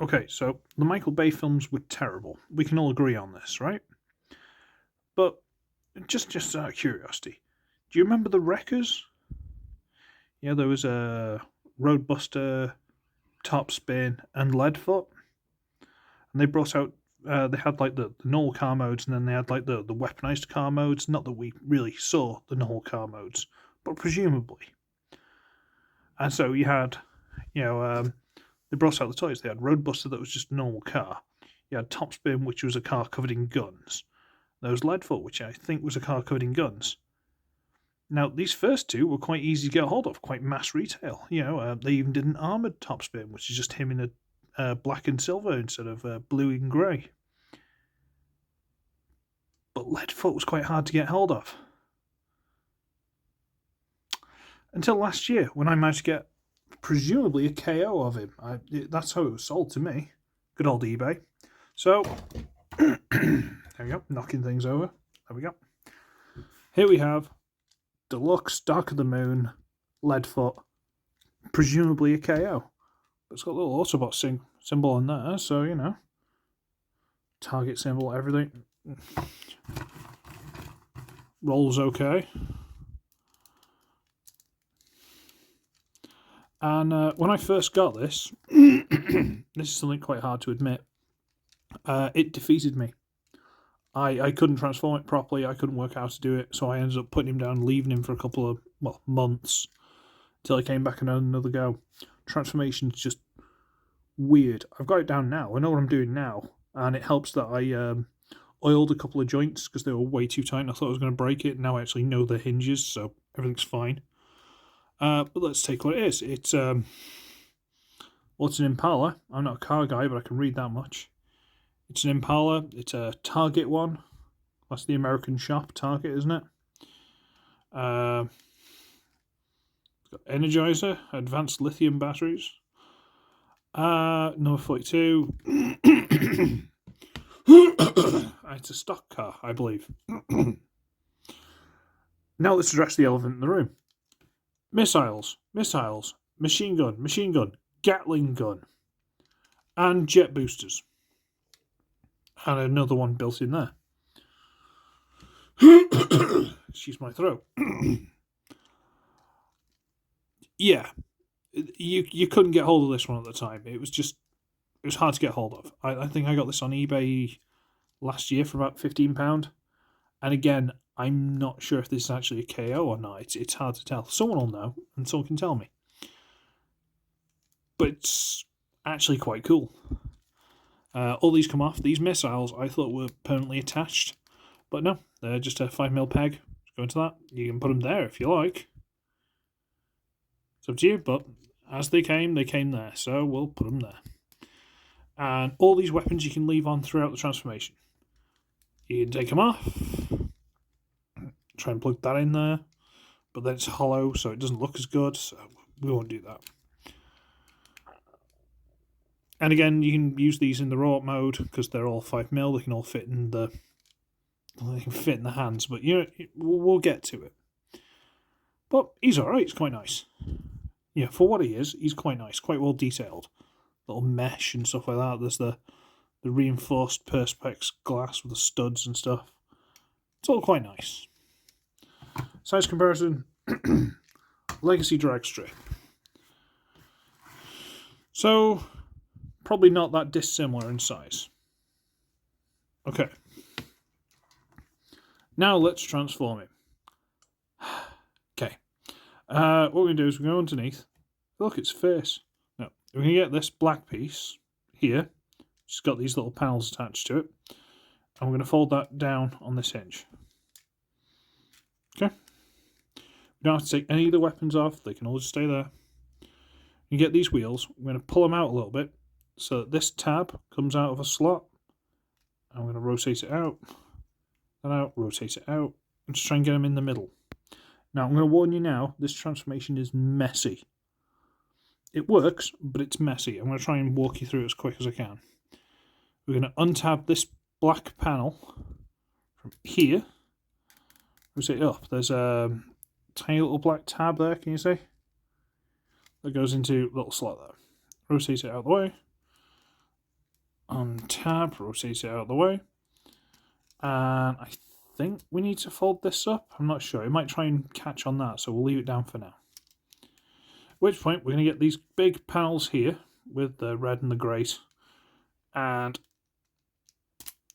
Okay, so the Michael Bay films were terrible. We can all agree on this, right? But just out of curiosity, do you remember the Wreckers? Yeah, there was a Roadbuster, Topspin, and Leadfoot, and they brought out. They had like the normal car modes, and then they had like the weaponized car modes. Not that we really saw the normal car modes, but presumably. And so you had, you know, they brought out the toys. They had Roadbuster that was just a normal car. You had Topspin, which was a car covered in guns. There was Leadfoot, which I think was a car covered in guns. Now, these first two were quite easy to get hold of, quite mass retail. They even did an armoured Topspin, which is just him in a black and silver instead of blue and grey. But Leadfoot was quite hard to get hold of. Until last year, when I managed to get presumably a KO of him. That's how it was sold to me. Good old eBay. So, there we go, knocking things over. There we go. Here we have Deluxe, Dark of the Moon, Leadfoot, presumably a KO. But it's got a little Autobot symbol on there, so, target symbol, everything. Rolls okay. And when I first got this, this is something quite hard to admit, it defeated me. I couldn't transform it properly, I couldn't work out how to do it, so I ended up putting him down, leaving him for a couple of, months, until I came back and had another go. Transformation's just weird. I've got it down now, I know what I'm doing now, and it helps that I oiled a couple of joints, because they were way too tight, and I thought I was going to break it, and now I actually know the hinges, so everything's fine. But let's take what it is. It's an Impala. I'm not a car guy, but I can read that much. It's an Impala. It's a Target one. That's the American shop, Target, isn't it? It's got Energizer, advanced lithium batteries. Number 42. It's a stock car, I believe. Now let's address the elephant in the room. Missiles, machine gun, Gatling gun, and jet boosters. And another one built in there. Excuse my throat. Yeah, you couldn't get hold of this one at the time. It was hard to get hold of. I think I got this on eBay last year for about £15. And again, I'm not sure if this is actually a KO or not. It's hard to tell. Someone will know, and someone can tell me. But it's actually quite cool. All these come off. These missiles I thought were permanently attached. But no, they're just a 5mm peg. Go into that. You can put them there if you like. It's up to you, but as they came there. So we'll put them there. And all these weapons you can leave on throughout the transformation. You can take them off. Try and plug that in there, but then it's hollow, so it doesn't look as good, so we won't do that. And again, you can use these in the raw mode because they're all 5mm. They can all fit in the hands, but we'll get to it. But he's all right. He's quite nice. Yeah, for what he is, he's quite nice, quite well detailed. Little mesh and stuff like that. There's the reinforced perspex glass with the studs and stuff. It's all quite nice. Size comparison, Legacy drag strip. So, probably not that dissimilar in size. Okay. Now let's transform him. Okay. What we're going to do is we're going to go underneath. Look, it's face. Now, we're going to get this black piece here. It's got these little panels attached to it. And we're going to fold that down on this hinge. Okay. We don't have to take any of the weapons off. They can all just stay there. You get these wheels. We're going to pull them out a little bit so that this tab comes out of a slot. I'm going to rotate it out. That out, rotate it out. And just try and get them in the middle. Now, I'm going to warn you now, this transformation is messy. It works, but it's messy. I'm going to try and walk you through it as quick as I can. We're going to untab this black panel from here. Rotate it up. There's a tiny little black tab there, can you see? That goes into a little slot there. Rotate it out of the way. untab, rotate it out of the way. And I think we need to fold this up. I'm not sure. It might try and catch on that, so we'll leave it down for now. At which point, we're going to get these big panels here with the red and the greys. And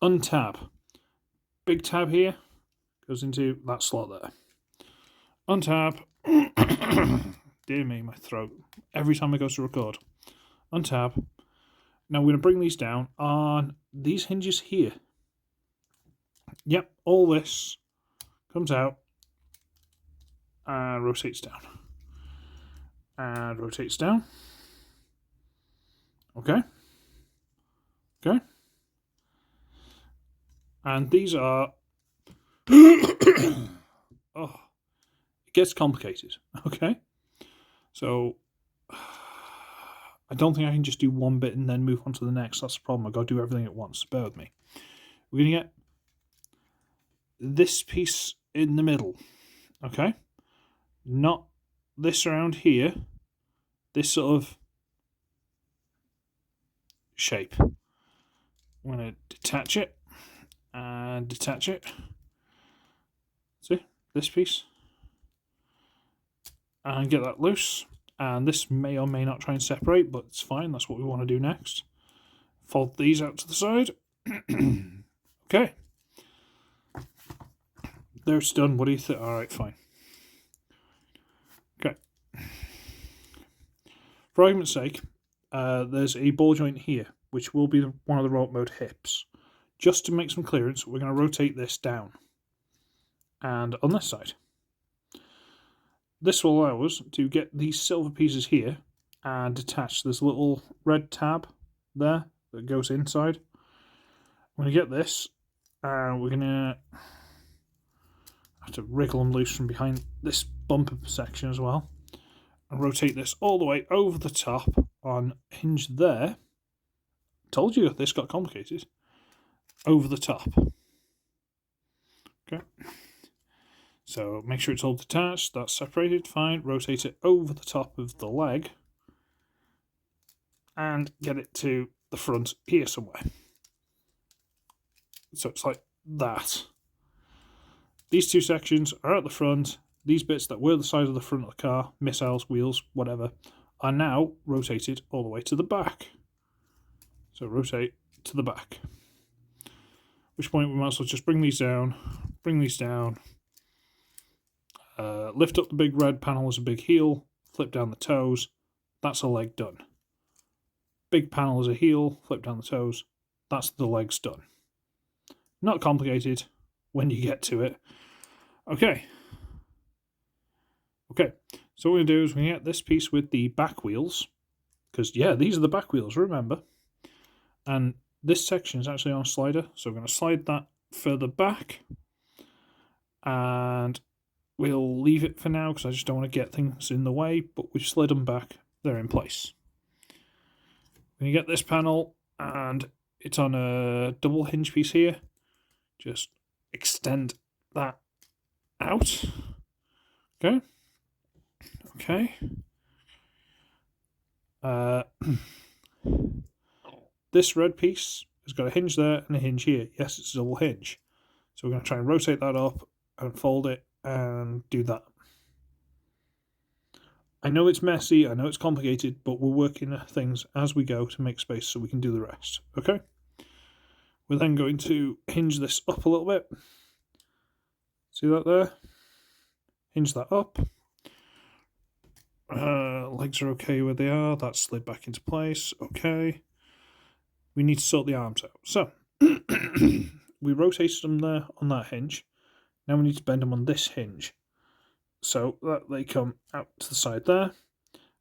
untab. Big tab here goes into that slot there. Untab. Dear me, my throat. Every time I go to record. Untab. Now we're going to bring these down on these hinges here. Yep, all this comes out and rotates down. And rotates down. Okay. Okay. And these are... oh, it gets complicated. Okay. So, I don't think I can just do one bit and then move on to the next. That's the problem. I've got to do everything at once. Bear with me. We're going to get this piece in the middle. Okay. Not this around here. This sort of shape. I'm going to detach it and detach it. See, this piece. And get that loose. And this may or may not try and separate, but it's fine. That's what we want to do next. Fold these out to the side. Okay. They're done. What do you think? Alright, fine. Okay. For argument's sake, there's a ball joint here, which will be one of the rope mode hips. Just to make some clearance, we're going to rotate this down. And on this side. This will allow us to get these silver pieces here and detach this little red tab there that goes inside. I'm going to get this and we're going to have to wriggle them loose from behind this bumper section as well and rotate this all the way over the top on hinge there. Told you this got complicated. Over the top. Okay. So make sure it's all detached, that's separated, fine. Rotate it over the top of the leg and get it to the front here somewhere. So it's like that. These two sections are at the front. These bits that were the side of the front of the car, missiles, wheels, whatever, are now rotated all the way to the back. So rotate to the back. At which point we might as well just bring these down, lift up the big red panel as a big heel, flip down the toes, that's a leg done. Big panel as a heel, flip down the toes, that's the legs done. Not complicated when you get to it. Okay, so what we're going to do is we're going to get this piece with the back wheels, because yeah, these are the back wheels, remember. And this section is actually on a slider, so we're going to slide that further back, and we'll leave it for now because I just don't want to get things in the way, but we've slid them back, they're in place. When you get this panel, and it's on a double hinge piece here, just extend that out. Okay. This red piece has got a hinge there and a hinge here. Yes, it's a double hinge. So we're going to try and rotate that up and fold it and do that. I know it's messy, I know it's complicated, but we're working things as we go to make space so we can do the rest. Okay? We're then going to hinge this up a little bit. See that there? Hinge that up. Legs are okay where they are. That's slid back into place. Okay. We need to sort the arms out. So, we rotated them there on that hinge. Now we need to bend them on this hinge. So that they come out to the side there.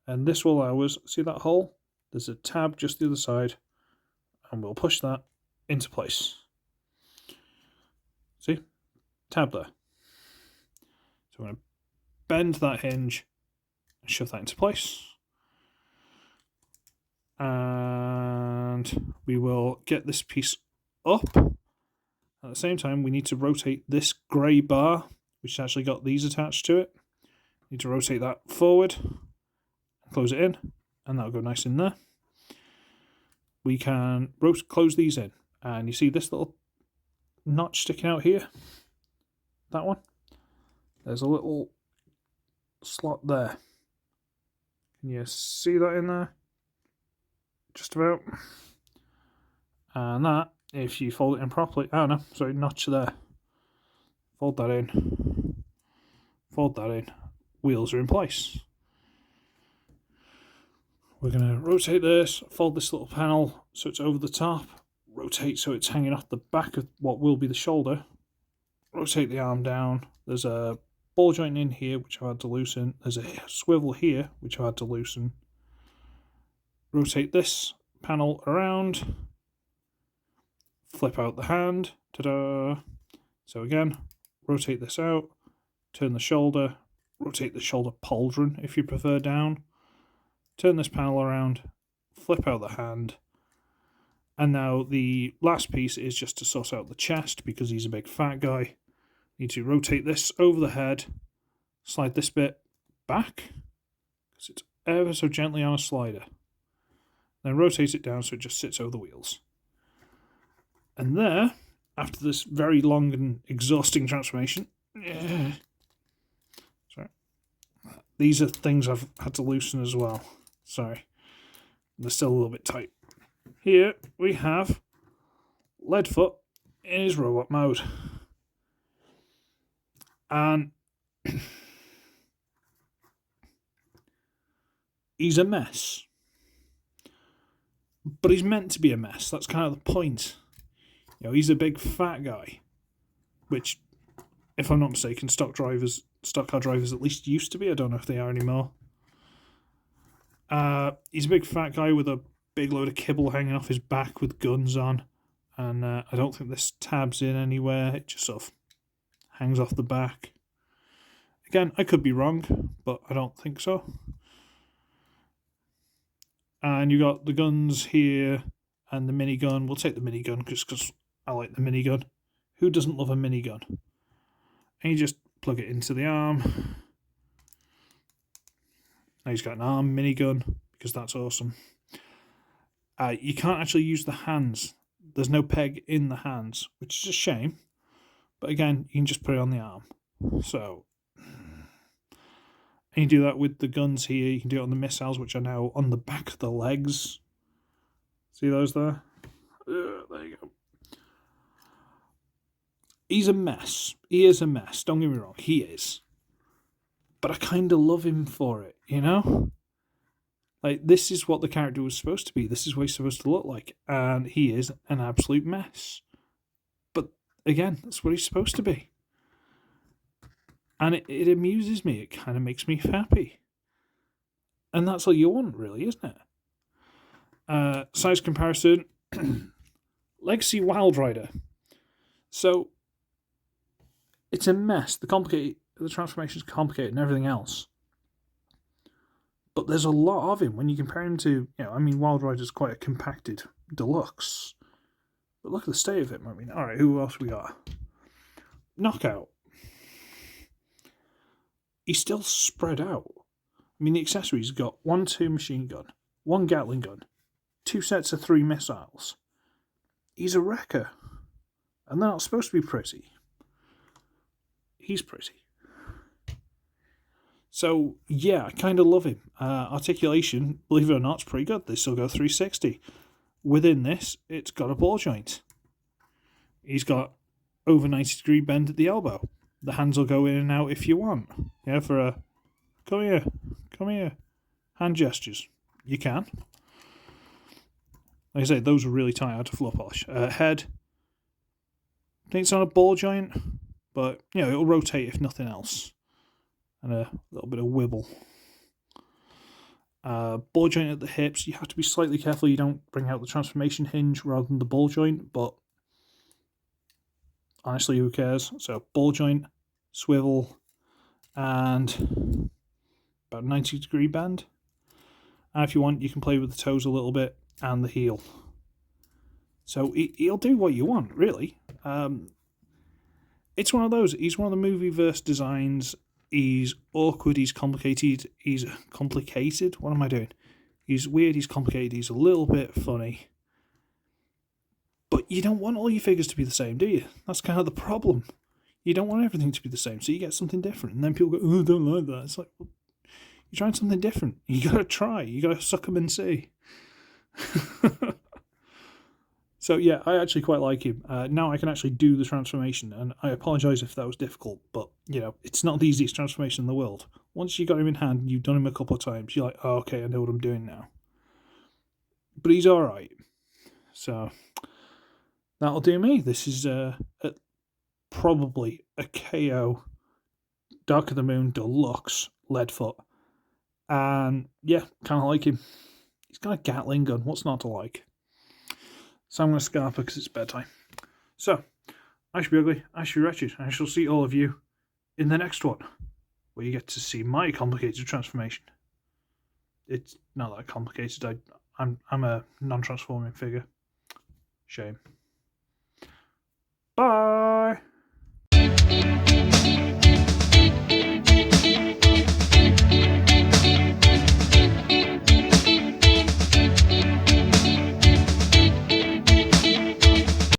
And this will allow us, see that hole? There's a tab just the other side. And we'll push that into place. See? Tab there. So I'm going to bend that hinge and shove that into place. And we will get this piece up. At the same time, we need to rotate this grey bar, which has actually got these attached to it. Need to rotate that forward, close it in, and that'll go nice in there. we can close these in. And you see this little notch sticking out here? That one? There's a little slot there. Can you see that in there? Just about. And that, if you fold it in properly, oh no, sorry, notch there. Fold that in. Fold that in. Wheels are in place. We're going to rotate this, fold this little panel so it's over the top, rotate so it's hanging off the back of what will be the shoulder, rotate the arm down. There's a ball joint in here which I've had to loosen. There's a swivel here which I've had to loosen. Rotate this panel around, flip out the hand, ta-da! So again, rotate this out, turn the shoulder, rotate the shoulder pauldron if you prefer down, turn this panel around, flip out the hand, and now the last piece is just to sort out the chest because he's a big fat guy. Need to rotate this over the head, slide this bit back because it's ever so gently on a slider. Then rotate it down so it just sits over the wheels. And there, after this very long and exhausting transformation, sorry, these are things I've had to loosen as well. Sorry, they're still a little bit tight. Here we have Leadfoot in his robot mode. And he's a mess. But he's meant to be a mess. That's kind of the point. You know, he's a big fat guy. Which, if I'm not mistaken, stock car drivers at least used to be. I don't know if they are anymore. He's a big fat guy with a big load of kibble hanging off his back with guns on. And I don't think this tabs in anywhere. It just sort of hangs off the back. Again, I could be wrong, but I don't think so. And you got the guns here and the minigun. We'll take the minigun just because I like the minigun. Who doesn't love a minigun? And you just plug it into the arm. Now he's got an arm minigun because that's awesome. You can't actually use the hands. There's no peg in the hands, which is a shame. But again, you can just put it on the arm. So, and you do that with the guns here. You can do it on the missiles, which are now on the back of the legs. See those there? There you go. He's a mess. He is a mess. Don't get me wrong. He is. But I kind of love him for it, you know? Like, this is what the character was supposed to be. This is what he's supposed to look like. And he is an absolute mess. But, again, that's what he's supposed to be. And it amuses me. It kind of makes me happy. And that's all you want, really, isn't it? Size comparison. Legacy Wild Rider. So, it's a mess. The transformation's complicated and everything else. But there's a lot of him when you compare him to, Wild Rider's quite a compacted Deluxe. But look at the state of him. Alright, who else we got? Knockout. He's still spread out. The accessories got 1-2 machine gun, 1 Gatling gun, 2 sets of 3 missiles. He's a wrecker. And they're not supposed to be pretty. He's pretty. So, yeah, I kind of love him. Articulation, believe it or not, is pretty good. They still go 360. Within this, it's got a ball joint. He's got over 90-degree bend at the elbow. The hands will go in and out if you want. Yeah, for a, come here, hand gestures. You can. Like I say, those are really tight out to floor polish. Head, I think it's on a ball joint, but, it'll rotate if nothing else. And a little bit of wibble. Ball joint at the hips. You have to be slightly careful you don't bring out the transformation hinge rather than the ball joint, but honestly, who cares? So ball joint, swivel, and about 90-degree bend. And if you want, you can play with the toes a little bit and the heel. So he'll do what you want, really. It's one of those. He's one of the movieverse designs. He's awkward, he's complicated, What am I doing? He's weird, he's complicated, he's a little bit funny. But you don't want all your figures to be the same, do you? That's kind of the problem. You don't want everything to be the same, so you get something different. And then people go, oh, I don't like that. It's like, well, you're trying something different. You got to try. You got to suck them and see. So yeah, I actually quite like him. Now I can actually do the transformation, and I apologise if that was difficult, but it's not the easiest transformation in the world. Once you got him in hand and you've done him a couple of times, you're like, oh, okay, I know what I'm doing now. But he's alright. So that'll do me. This is probably a KO Dark of the Moon Deluxe Leadfoot. And yeah, kind of like him. He's got a Gatling gun. What's not to like? So I'm going to scarper because it's bedtime. So, I should be ugly, I should be wretched, and I shall see all of you in the next one, where you get to see my complicated transformation. It's not that complicated. I'm a non-transforming figure. Shame. Bye!